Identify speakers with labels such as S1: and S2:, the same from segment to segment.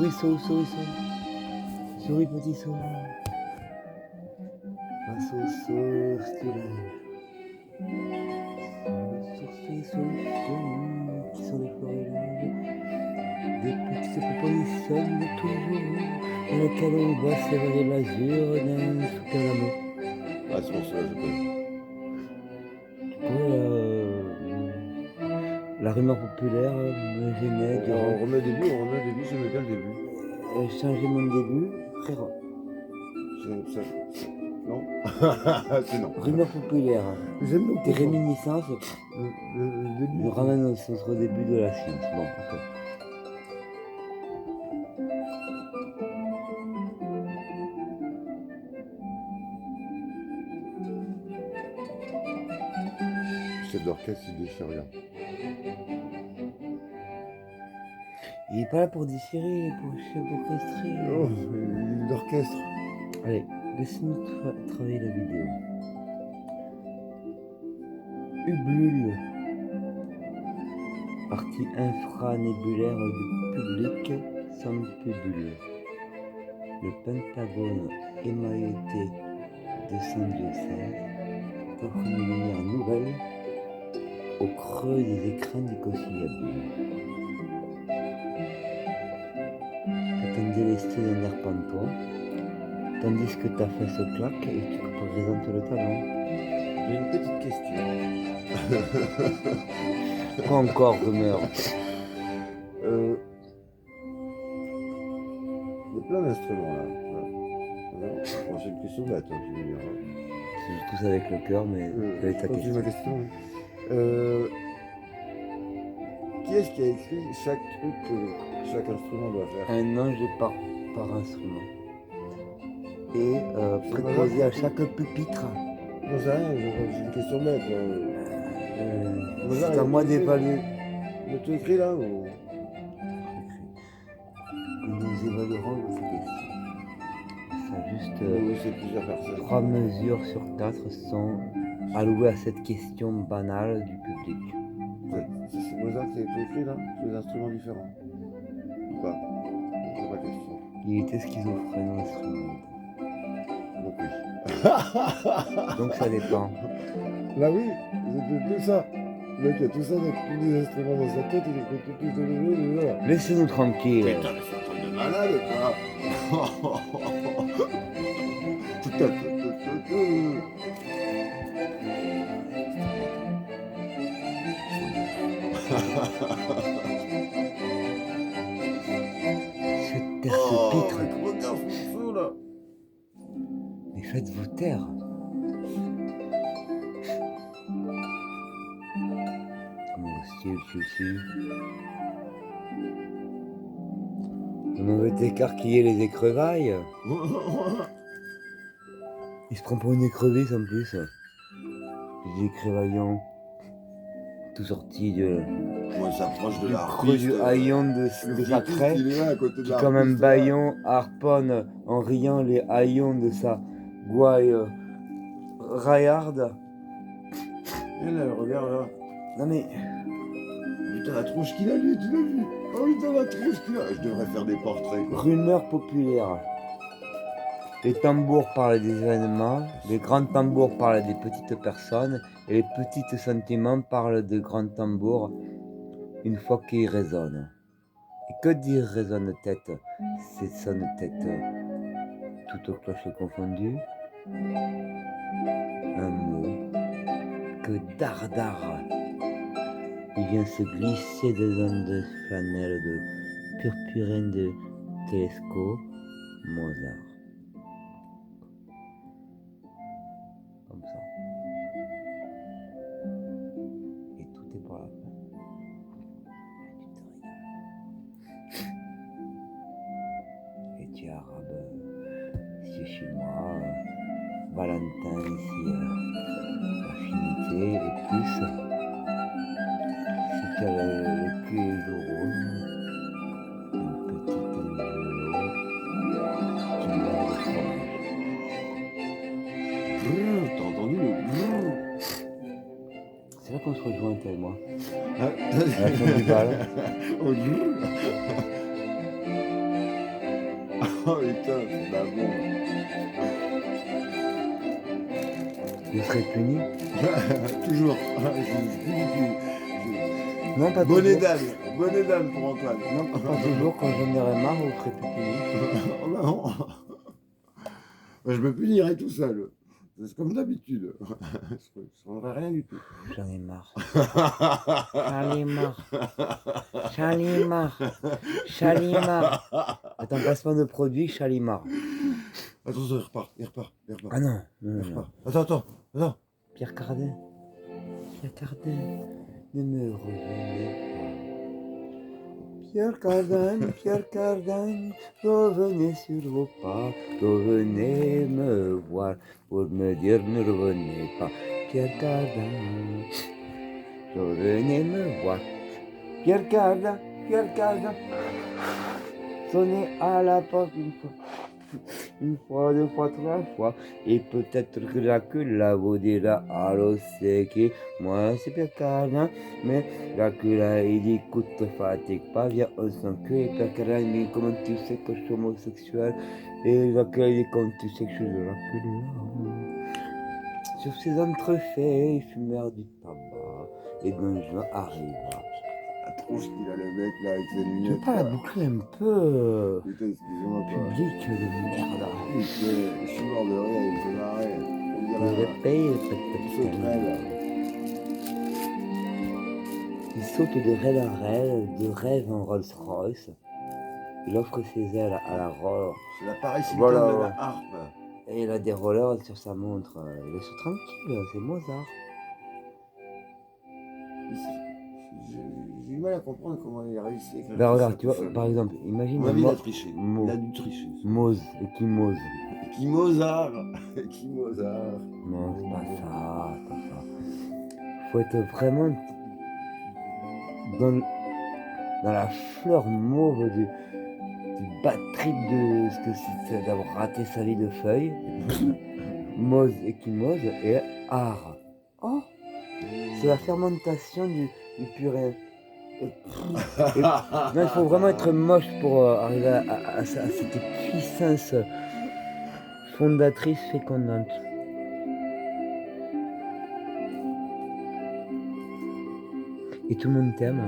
S1: Souris, souris, souris, souris. Souris, petit souris. Ma sauce, tu lèves. Souris, souris, souris, qui sont des florilèges. Des petites propositions de toujours, dans lesquelles on voit s'évader l'azur d'un soupir d'amour.
S2: Ah, c'est pour cela que je connais.
S1: La rumeur populaire me gênait
S2: On
S1: durant.
S2: remet au début, j'aimais bien le début.
S1: Changer mon début, frère.
S2: Non. C'est non.
S1: Rumeur populaire.
S2: J'aime beaucoup.
S1: Des réminiscences
S2: Le début.
S1: nous ramènent au début de la science. Bon, ok.
S2: Chef d'orchestre, il déchire rien.
S1: Il est pas là pour déchirer, il est pour chef orchestré.
S2: Oh, d'orchestre.
S1: Allez, laisse-nous travailler la vidéo. Hublule. Partie infranébulaire du public sans pubule. Le Pentagone émailloté de son diocèse offre une lumière nouvelle au creux des écrans du conciliabule. C'est un délesté d'un air pantois, tandis que ta fesse claque et tu présentes le talon.
S2: J'ai une petite question.
S1: Quoi encore, rumeur?
S2: Il y a plein d'instruments là. Bon, c'est une question bête, hein, je veux dire.
S1: C'est tous avec le cœur, mais quelle est ta
S2: Continue
S1: question?
S2: ma question. Qui est-ce qui a écrit chaque truc que chaque instrument doit faire?
S1: Un ange par instrument. Et préposé à chaque pupitre.
S2: Non, c'est rien, c'est une question bête.
S1: C'est à moi d'évaluer.
S2: Mais tu écris là ou...
S1: Nous évaluerons ces questions. Ça juste
S2: Oui, c'est plusieurs personnes.
S1: 3 mesures sur 4 sont allouées à cette question banale du public.
S2: C'est Mozart qui a tout écrit là? Tous les instruments différents? Ou pas? C'est ma question.
S1: Il était schizophrène instrument.
S2: Donc oui.
S1: Donc ça dépend.
S2: Là oui, c'est tout ça. Le mec a tout ça, tous les instruments dans sa tête, il écoute tout là.
S1: Laissez-nous tranquille.
S2: Putain, mais c'est un truc de malade quoi. Tout à fait.
S1: Cette terre se pitre.
S2: Regarde fou là.
S1: Mais faites-vous taire. Monsieur le chouchou. On veut écarquiller les écrevailles. Il se prend pour une écrevisse en plus. Les écrevaillons. Tout sorti de...
S2: On s'approche de
S1: du
S2: la
S1: creux du haillon de sa craie.
S2: Il est là à côté de
S1: Qui
S2: la
S1: comme un
S2: harpiste,
S1: bâillon harponne en riant les haillons de sa gouaille raillarde.
S2: Et là, regarde là.
S1: Non mais...
S2: Putain, la tronche qu'il a lui, tu l'as vu? Oh putain, la tronche qu'il a. Je devrais faire des portraits quoi.
S1: Rumeur populaire. Les tambours parlent des événements, les grands tambours parlent des petites personnes, et les petits sentiments parlent de grands tambours une fois qu'ils résonnent. Et que dire résonne-tête? C'est sonne-tête toutes aux cloches confondues. Un mot que dardard. Il vient se glisser dedans de flanelle de purpurine de Telesco, Mozart. Comme ça. Et tout est pour la fin. Et tu te régales. Et tu es arabe, si tu es chinois, Valentin ici, affinité et plus. Si tu as le cul et les joues roses, une petite enveloppe qui met le fromage.
S2: T'as entendu le brrr?
S1: C'est là qu'on se rejoint, toi et moi.
S2: Ah,
S1: À la fin du bal.
S2: au brrr. Oh putain, c'est pas bon.
S1: Vous serez puni?
S2: Toujours. Je plus du tout.
S1: Non, pas
S2: Bonnet
S1: toujours.
S2: d'âne. Bonnet d'âne pour Antoine.
S1: Non, pas toujours. Quand j'en aurai marre, vous serez plus puni.
S2: Oh non. Je me punirai tout seul. C'est comme d'habitude. Je ne changerai rien du tout.
S1: J'en ai marre. J'en ai marre. Chalimar. Chalimar. Attends, placement de produit, Chalimar.
S2: Attention, il repart.
S1: Ah non, non,
S2: Il
S1: non.
S2: repart. Attends.
S1: Pierre Cardin. Pierre Cardin. Ne me revenez pas. Pierre Cardin, revenez sur vos pas, revenez me voir pour me dire ne revenez pas. Pierre Cardin, revenez me voir. Pierre Cardin, sonnez à la porte une fois, deux fois, trois fois, et peut-être que la vous dira allô c'est qui, moi c'est Pierre Cardin, mais Dracula il dit écoute te fatigue pas, viens on s'en cul, et Pierre Cardin il dit comment tu sais que je suis homosexuel, et Dracula il dit comment tu sais que je suis Dracula. Sur ses entrefaits, il fumèrent du tabac, et Don Juan arriva.
S2: La tronche qu'il a le mec là avec ses
S1: Tu
S2: lunettes.
S1: veux pas la
S2: là.
S1: boucler un peu
S2: Putain, excusez-moi pas.
S1: public de merde.
S2: Je suis mort de rire, il se marrait. On
S1: Je
S2: dirait
S1: répète,
S2: une sauterelle.
S1: il saute de rail en rail, de rêve en Rolls Royce. Il offre ses ailes à la roller.
S2: C'est la Paris Hilton
S1: Voilà.
S2: de la harpe.
S1: Et il a des rollers sur sa montre. Il est tranquille, c'est Mozart.
S2: J'ai du mal à comprendre comment il a réussi à écrire
S1: Ben
S2: tout
S1: regarde,
S2: ça
S1: tu
S2: tout
S1: vois,
S2: seul.
S1: par exemple,
S2: À
S1: imagine
S2: mon avis, il a
S1: Mo-
S2: triché.
S1: Mo-
S2: Il a dû tricher.
S1: Mose, et qui Mose.
S2: Qui Mozart. Qui Mozart.
S1: Non, c'est pas ça, Faut être vraiment dans la fleur mauve du bad trip de ce que c'est d'avoir raté sa vie de feuille. Mose et Mose et art. Oh, c'est la fermentation du purin. Non, il faut vraiment être moche pour arriver à cette puissance fondatrice fécondante. Et tout le monde t'aime.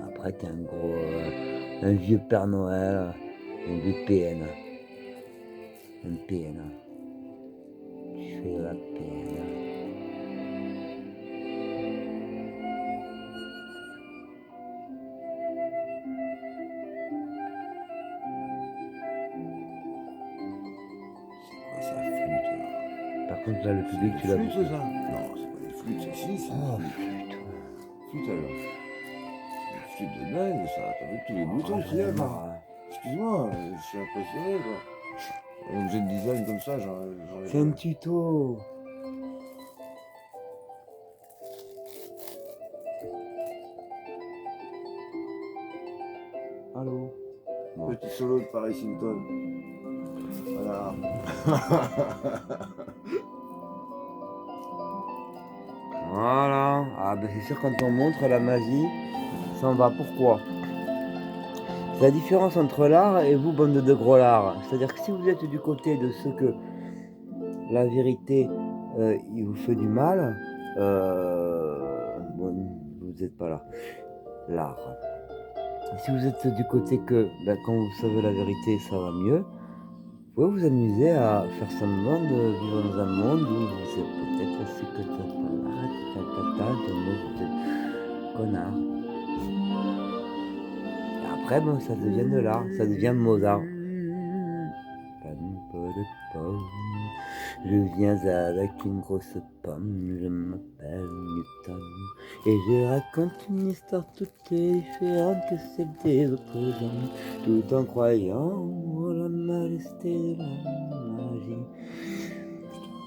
S1: Après, t'es un gros, un vieux Père Noël, un vieux PN. Un PN. Tu fais de la PN.
S2: C'est la flûte là.
S1: Par contre, là, le public, tu l'as vu.
S2: Flûte ça? Non, c'est pas des flûtes, c'est si, c'est
S1: Oh,
S2: des flûtes.
S1: flûte.
S2: Flûte alors. C'est des flûtes de dingue ça. T'as vu tous les boutons
S1: Oh,
S2: qu'il y a
S1: j'en ai
S2: là?
S1: marre, hein.
S2: Excuse-moi, je suis impressionné quoi. Un objet de design comme ça, j'en ai
S1: C'est un tuto. Allô? Bon.
S2: Petit solo de Paris Hilton. Voilà.
S1: Voilà. Ah ben c'est sûr quand on montre la magie, ça en va. Pourquoi? C'est la différence entre l'art et vous, bande de gros lards. C'est-à-dire que si vous êtes du côté de ceux que la vérité, il vous fait du mal, bon, vous n'êtes pas là. L'art. Si vous êtes du côté que ben, quand vous savez la vérité, ça va mieux, vous pouvez vous amuser à faire semblant de vivre dans un monde où vous êtes peut-être ce que tu as connard. Et après, bon, ça devient de l'art, ça devient Mozart. Je viens avec une grosse pomme, je m'appelle Newton. Et je raconte une histoire toute différente que celle des autres gens, tout en croyant en la majesté de la magie.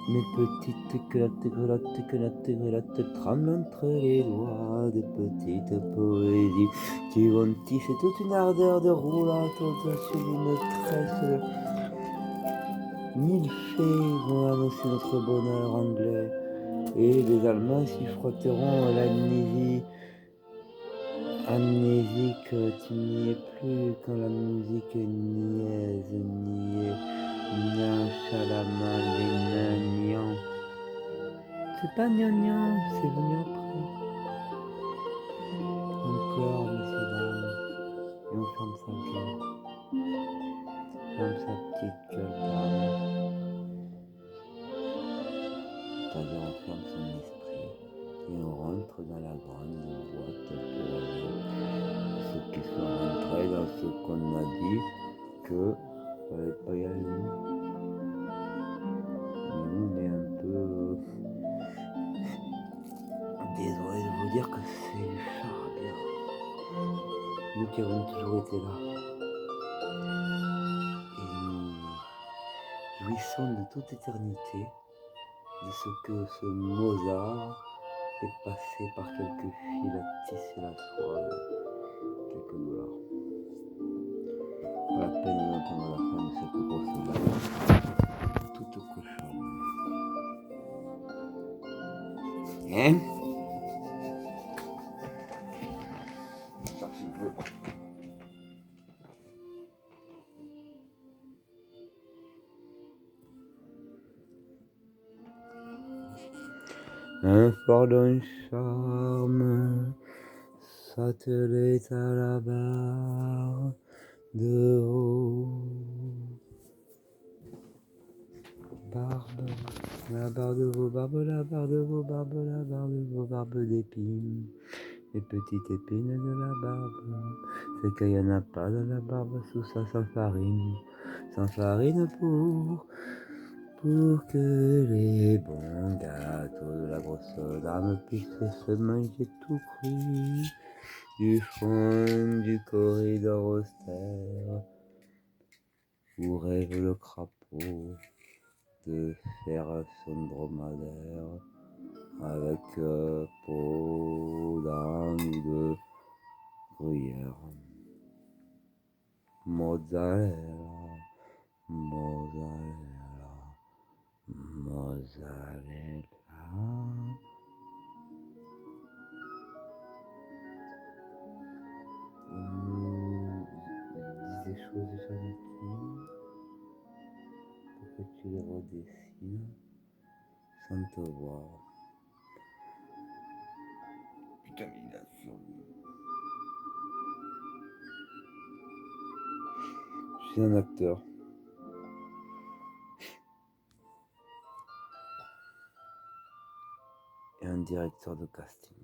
S1: Mes petites grelottes tremblent entre les doigts, de petites poésies qui vont tisser toute une ardeur de roulade au-dessus d'une tresse. 1000 fées vont annoncer notre bonheur anglais, et les Allemands s'y frotteront l'amnésie Amnésique, tu n'y es plus quand la musique niaise, niais, nian, chalama, les nains, nian. C'est pas gnangnan, c'est venu après. On pleure, messieurs, dames, et on ferme sa gueule. Ferme sa petite gueule, dame. C'est-à-dire, on ferme son esprit, et on rentre dans la grande boîte pour ceux qui sont rentrés dans ce qu'on a dit, que fallait pas y aller. Mais nous, on est un peu désolé de vous dire que c'est du charabia. Nous qui avons toujours été là. Et nous jouissons de toute éternité de ce que ce Mozart est passé par quelques fils à tisser la soie de quelques dollars. Pas la peine d'entendre la fin de cette grosse blague toute cochonne. Hein?
S2: Cherche un peu.
S1: Un fort d'un charme s'attelait à la barre de haut. Barbe, la barre de vos barbes, la barre de vos barbes, la barre de vos barbes d'épines. Les petites épines de la barbe, c'est qu'il n'y en a pas dans la barbe sous ça sans farine pour que les bons gâteaux de la grosse dame puissent se manger tout cru du fond du corridor austère où rêve le crapaud de faire son dromadaire avec peau d'âne ou de gruyère. Mozzarella, mozzarella, mozzarella. Dis des choses gentilles pour que tu les redessines sans te voir.
S2: Putain, mais il a survie.
S1: Je suis un acteur. Et un directeur de casting.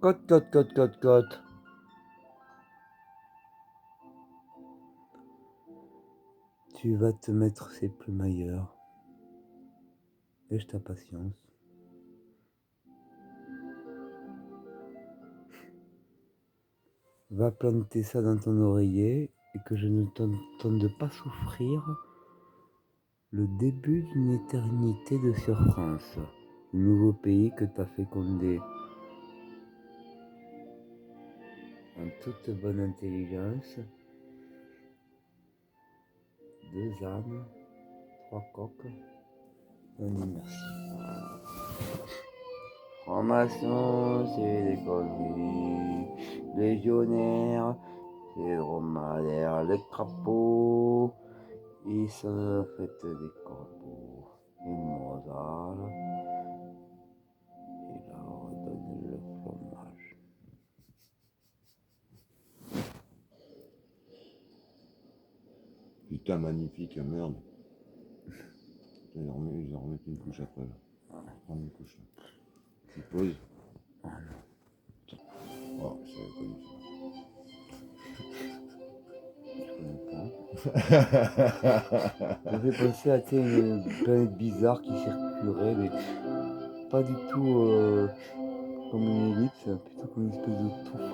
S1: Cote. Tu vas te mettre ces plumes ailleurs. Lèche ta patience. Va planter ça dans ton oreiller et que je ne t'entende pas souffrir le début d'une éternité de souffrance. Le nouveau pays que t'as fécondé en toute bonne intelligence. 2 ânes, 3 coques. On dit merci. Franc-maçon, c'est des conneries. Légionnaire, c'est dromadaire. Les crapauds, ils se fait des corbeaux. Et Mozart, il leur donne le fromage.
S2: Putain, magnifique, merde. Je vais en remettre une couche après. Là. Je vais prendre une couche là. Tu poses. Oh, c'est connu
S1: Ça fait penser à une planète bizarre qui circulerait, mais pas du tout comme une ellipse, plutôt comme une espèce de touffe.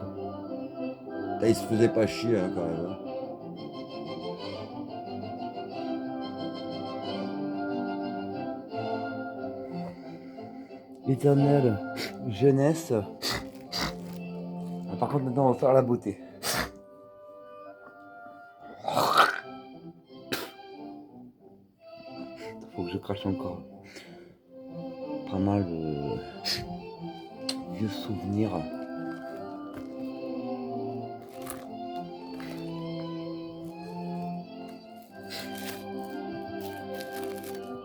S2: ça. Il se faisait pas chier hein, quand même. Hein.
S1: Éternelle jeunesse. Par contre, maintenant, on va faire la beauté. Faut que je crache encore. mal de vieux souvenirs.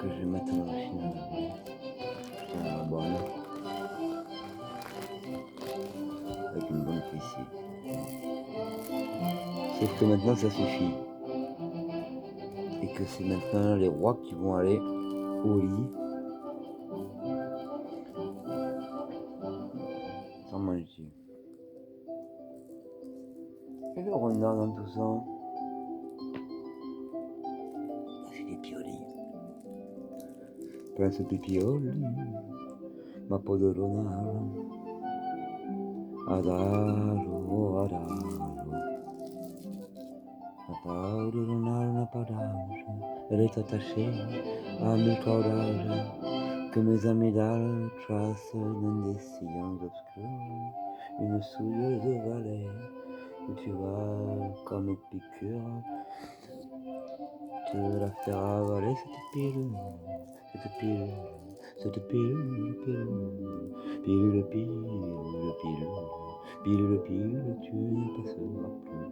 S1: Que je vais mettre dans la machine à laver. À la bonne. Avec une bonne fessée. Sauf que maintenant ça suffit. Et que c'est maintenant les rois qui vont aller au lit sans manger. Et le renard dans tout ça, c'est des piolis. Pense pipioli, ma peau de renard. Adagio, adagio. La peau de renard n'a pas d'âge. Elle est attachée à mes cordages que mes amygdales tracent dans des sillons obscurs. Une souilleuse vallée où tu vas comme piqûre te la faire avaler cette pilule, cette pilule, cette pilule, pilule, pilule, pilule, pilule, pilule, pilule, tu ne passeras plus,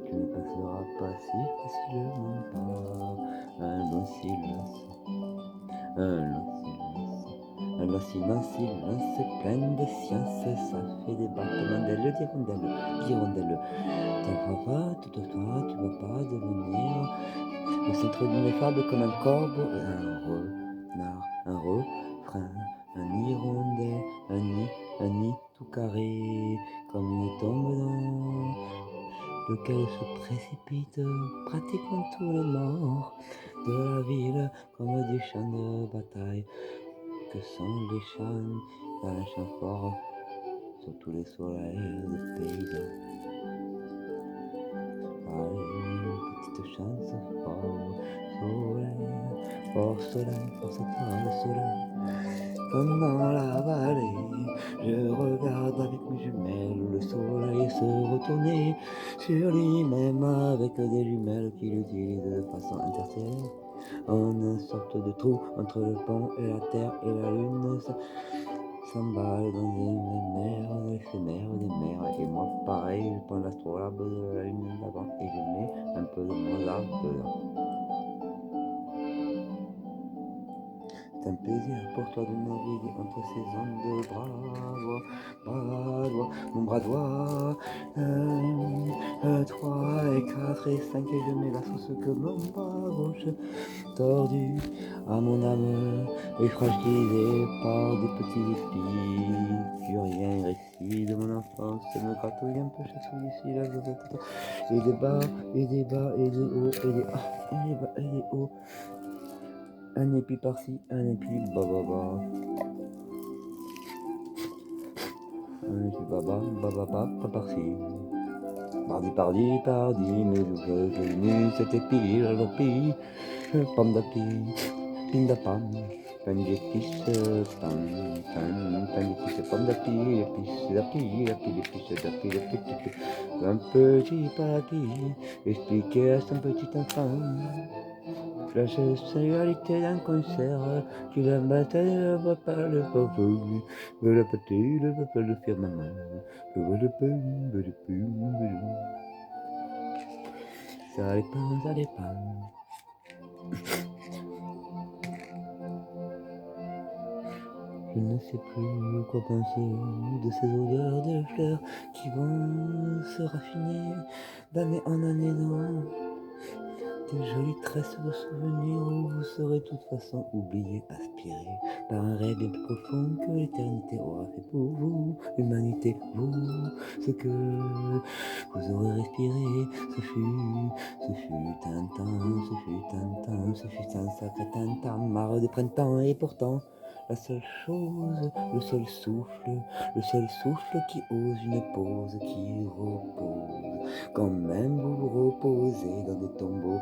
S1: tu ne passeras pas si facilement par un long silence, un long silence. Alors silence plein de science, ça fait des battements d'ailes, d'hirondelles, d'hirondelles. T'en vas pas, toi, tu vas pas devenir le centre d'une fable comme un corbeau et un renard, un refrain, un hirondelle, un nid tout carré, comme une tombe dans lequel se précipitent pratiquement tous les morts de la ville, comme du champ de bataille. Que sont les chants dans un chant fort sur tous les soleils des paysans. Allez, petite chance fort soleil, fort septembre soleil. Comme dans la vallée, je regarde avec mes jumelles le soleil se retourner sur lui-même avec des jumelles qui l'utilisent de façon interstellaire. En une sorte de trou entre le pont et la terre et la lune, ça s'emballe dans une mer éphémère des mers. Et moi, pareil, je prends l'astrolabe de la lune d'avant et je mets un peu de Mozart dedans. C'est un plaisir pour toi de naviguer entre ces ondes de bras droit, mon bras droit. 3 et 4 et 5 et je mets la sauce que mon bras gauche tordu à mon âme et fragilisé par des petits épis furiens récits de mon enfance me gratouille un peu chaque fois d'ici là et des bas et des bas et des hauts et des et des bas et des hauts. Un épi par-ci, un épi ba-ba-ba. Un épi ba-ba, pas par-ci. Pardi, mais d'où est venu cet épi, l'opi, pam d'api, pim da pam, pam d'épices, pam d'épices, pam d'api, épices d'api, d'épices d'api, un petit papi, expliquer à son petit enfant. La sexualité d'un concert, qui la battait le papa, le papa, le pâté, le papa, le firmament, le ça dépend, ça dépend. Je ne sais plus quoi penser de ces odeurs de fleurs qui vont se raffiner d'année en année dans de jolies tresses de souvenirs où vous serez de toute façon oublié, aspiré par un rêve bien plus profond que l'éternité aura fait pour vous, humanité, vous, ce que vous aurez respiré, ce fut un temps, ce fut un sacré temps, marre de printemps et pourtant la seule chose, le seul souffle qui ose une pause, qui repose. Quand même vous vous reposez dans des tombeaux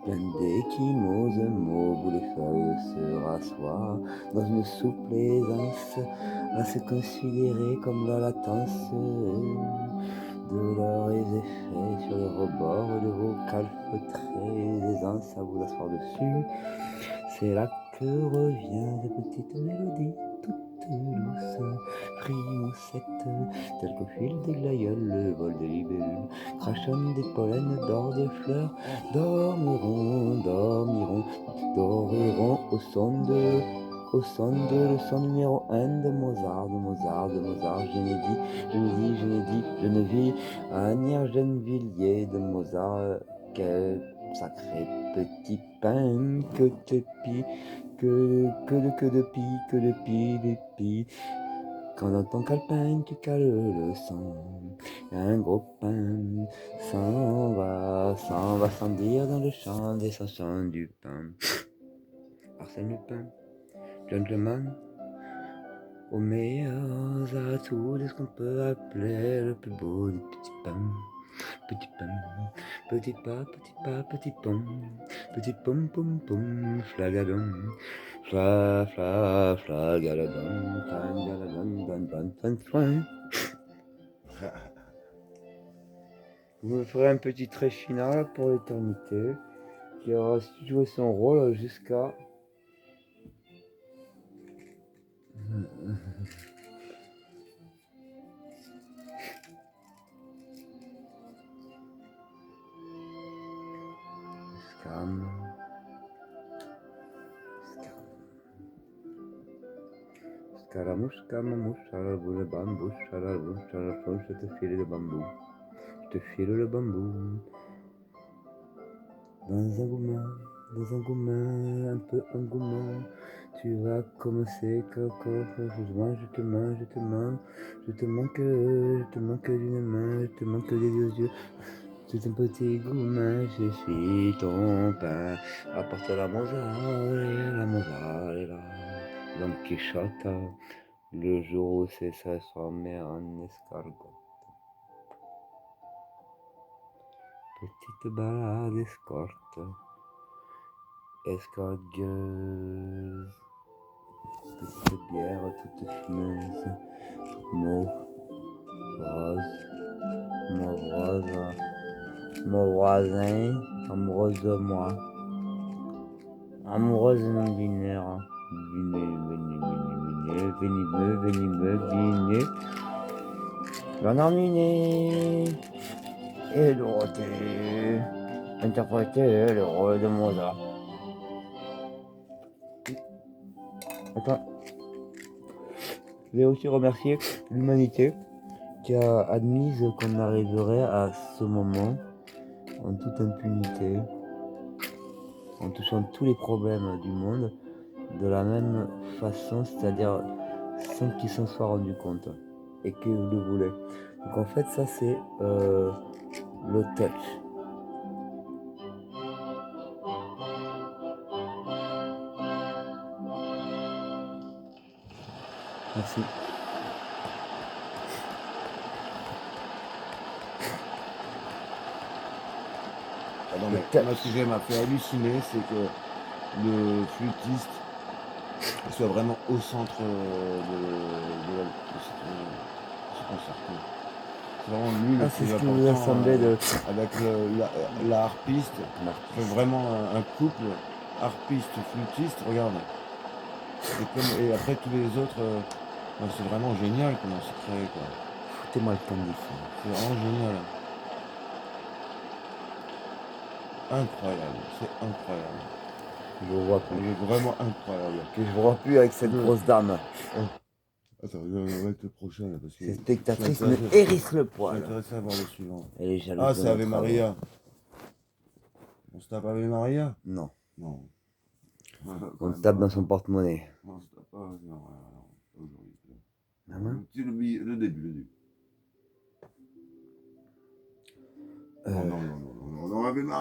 S1: pleins d'échymoses mauves où les feuilles se rassoient dans une souple aisance à se considérer comme la latence de leurs effets sur les rebords de vos calfeutrés aisance à vous asseoir dessus. C'est là que revient cette petite mélodie toute douce, frioussette, telle qu'au fil des glaïeuls, le vol des libellules, crachant des pollens d'or de fleurs, dormiront, dormiront, dormiront au son de le son numéro 1 de Mozart, je n'ai dit, je ne vis, Agnières Gennevilliers de Mozart, quel sacré petit pain que de pie, que de pie. Quand dans ton calepin tu cales le sang, un gros pain s'en va sans dire dans le champ des chansons du pain. Arsène Lupin, gentleman, aux meilleurs atouts de ce qu'on peut appeler le plus beau des petits pains. Petit pain, petit pas, petit pom, pom, pom, flagadon, flagadon, fan. Vous me ferez un petit trait final pour l'éternité, qui aura joué son rôle jusqu'à... Scaramouche, à la boule de bambou, à la fonce, je te file le bambou. Je te file le bambou. Dans un gourmand, un peu un gourmand, tu vas commencer coco, je te manque d'une main, je te manque des deux yeux. Tout un petit gourmand, je suis ton pain. Apporte la Mozart est là. Don Quichotte, le jour où c'est sa transformé en escargot. Petite balade escorte, escargueuse, petite bière toute fumeuse, mauve, rose, mon voisin, amoureuse de moi, amoureuse non binaire, venimeux, l'ennaminé, et Dorothée, interpréter le rôle de Mozart. Attends. Je vais aussi remercier l'humanité qui a admis qu'on arriverait à ce moment en toute impunité, en touchant tous les problèmes du monde de la même façon, c'est-à-dire sans qu'ils s'en soient rendus compte et qu'ils le voulaient. Donc en fait ça c'est le touch. Merci.
S2: Ah non, mais moi, ce qui m'a fait halluciner, c'est que le flûtiste soit vraiment au centre de ce concerto. C'est vraiment lui le
S1: C'est
S2: plus
S1: ce qui vous a
S2: important,
S1: semblé de...
S2: avec la harpiste. C'est vraiment un couple harpiste-flûtiste, regarde. Et après tous les autres, c'est vraiment génial comment c'est créé, quoi.
S1: Foutez-moi le temps d'ici.
S2: C'est vraiment génial. Incroyable, c'est incroyable.
S1: Je vous vois plus.
S2: Il est vraiment incroyable.
S1: Que je vois plus avec cette grosse dame.
S2: Attends, je vais mettre le prochain là, parce que
S1: Cette spectatrice me hérisse le
S2: je suis
S1: poil.
S2: intéressé à voir le suivant.
S1: Elle est jalouse.
S2: Ah,
S1: de
S2: c'est Ave
S1: notre
S2: Maria. On se tape Ave Maria?
S1: Non.
S2: Non.
S1: On tape dans son porte-monnaie.
S2: On se tape pas Ave Maria, non. Aujourd'hui.
S1: Maman
S2: Le début. Non, Ave Maria.